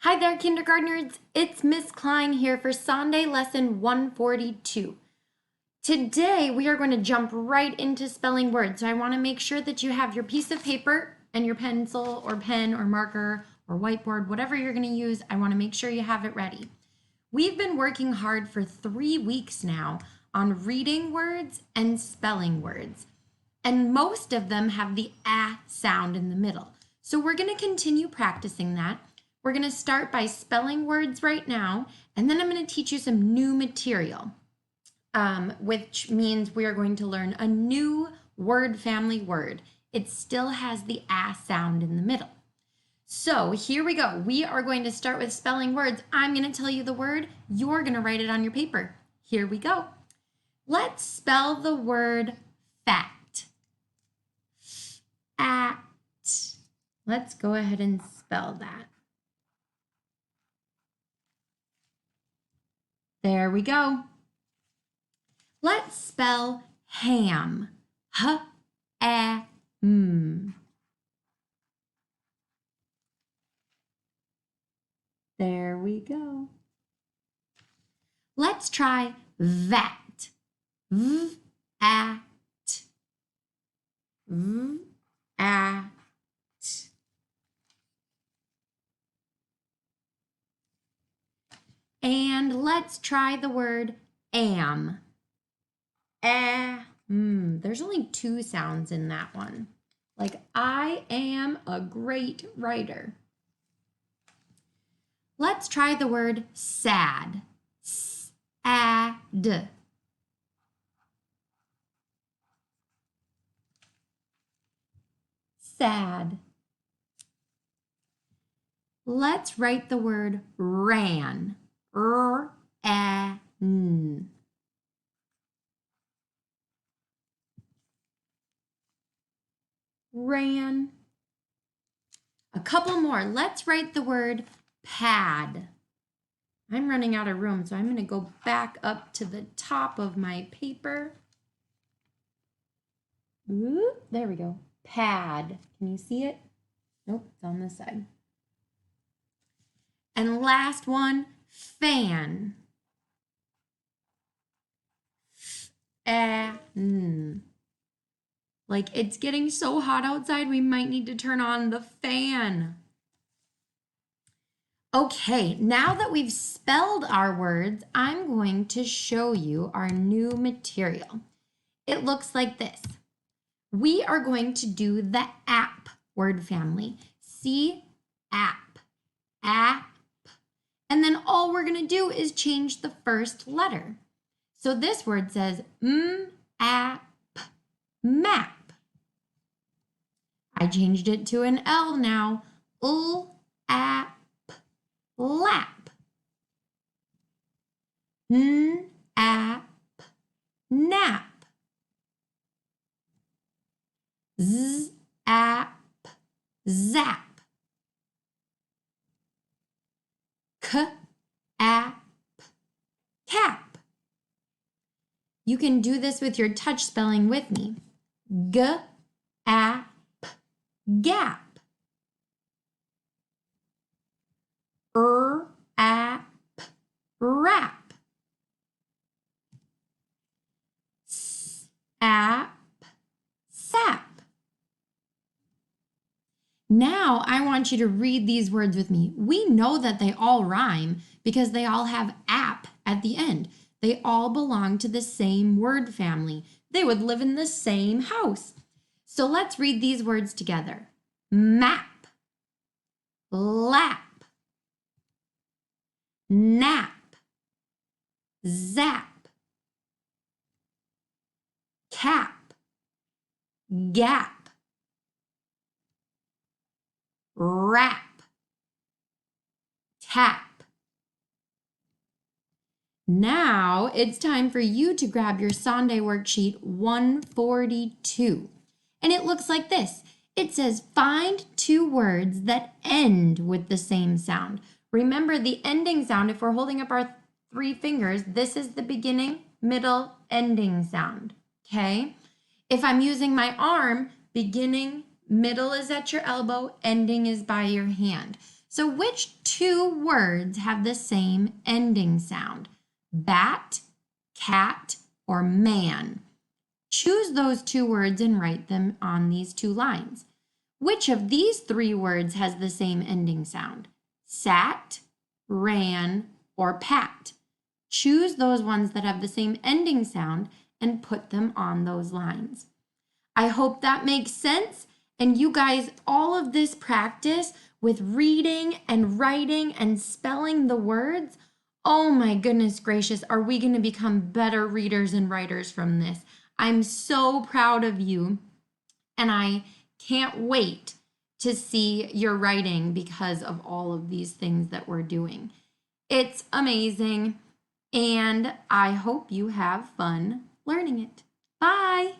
Hi there, kindergartners. It's Miss Klein here for Sonday Lesson 142. Today, we are going to jump right into spelling words. So I want to make sure that you have your piece of paper and your pencil or pen or marker or whiteboard, whatever you're going to use. I want to make sure you have it ready. We've been working hard for 3 weeks now on reading words and spelling words. And most of them have the ah sound in the middle. So we're going to continue practicing that. We're going to start by spelling words right now, and then I'm going to teach you some new material, which means we are going to learn a new word family word. It still has the ah sound in the middle. So here we go. We are going to start with spelling words. I'm going to tell you the word. You're going to write it on your paper. Here we go. Let's spell the word fat. At. Let's go ahead and spell that. There we go. Let's spell ham. H-A-M. There we go. Let's try vat. V-A-T. V-A-T. And let's try the word am. There's only 2 sounds in that one. Like I am a great writer. Let's try the word sad. S-A-D. Sad. Let's write the word ran. R-A-N. Ran. A couple more. Let's write the word pad. I'm running out of room, so I'm going to go back up to the top of my paper. Ooh, there we go. Pad. Can you see it? Nope, it's on this side. And last one, fan. Fan. Like it's getting so hot outside, we might need to turn on the fan. Okay, now that we've spelled our words, I'm going to show you our new material. It looks like this. We are going to do the app word family. See, app, app. And then all we're going to do is change the first letter. So this word says app, map. I changed it to an L now. App, lap. App, nap. App, zap. App, cap. You can do this with your touch spelling with me. App, gap. App, wrap. App, sap. Now I want you to read these words with me. We know that they all rhyme because they all have app at the end. They all belong to the same word family. They would live in the same house. So let's read these words together. Map, lap, nap, zap, cap, gap, wrap, tap. Now it's time for you to grab your Sonday worksheet 142. And it looks like this. It says find 2 words that end with the same sound. Remember the ending sound, if we're holding up our 3 fingers, this is the beginning, middle, ending sound, okay? If I'm using my arm, beginning, middle is at your elbow, ending is by your hand. So which two words have the same ending sound: bat, cat, or man. Choose those two words and write them on these two lines. Which of these three words has the same ending sound? Sat, ran, or pat. Choose those ones that have the same ending sound and put them on those lines. I hope that makes sense. And you guys, all of this practice with reading and writing and spelling the words, oh my goodness gracious, are we going to become better readers and writers from this? I'm so proud of you, and I can't wait to see your writing because of all of these things that we're doing. It's amazing, and I hope you have fun learning it. Bye!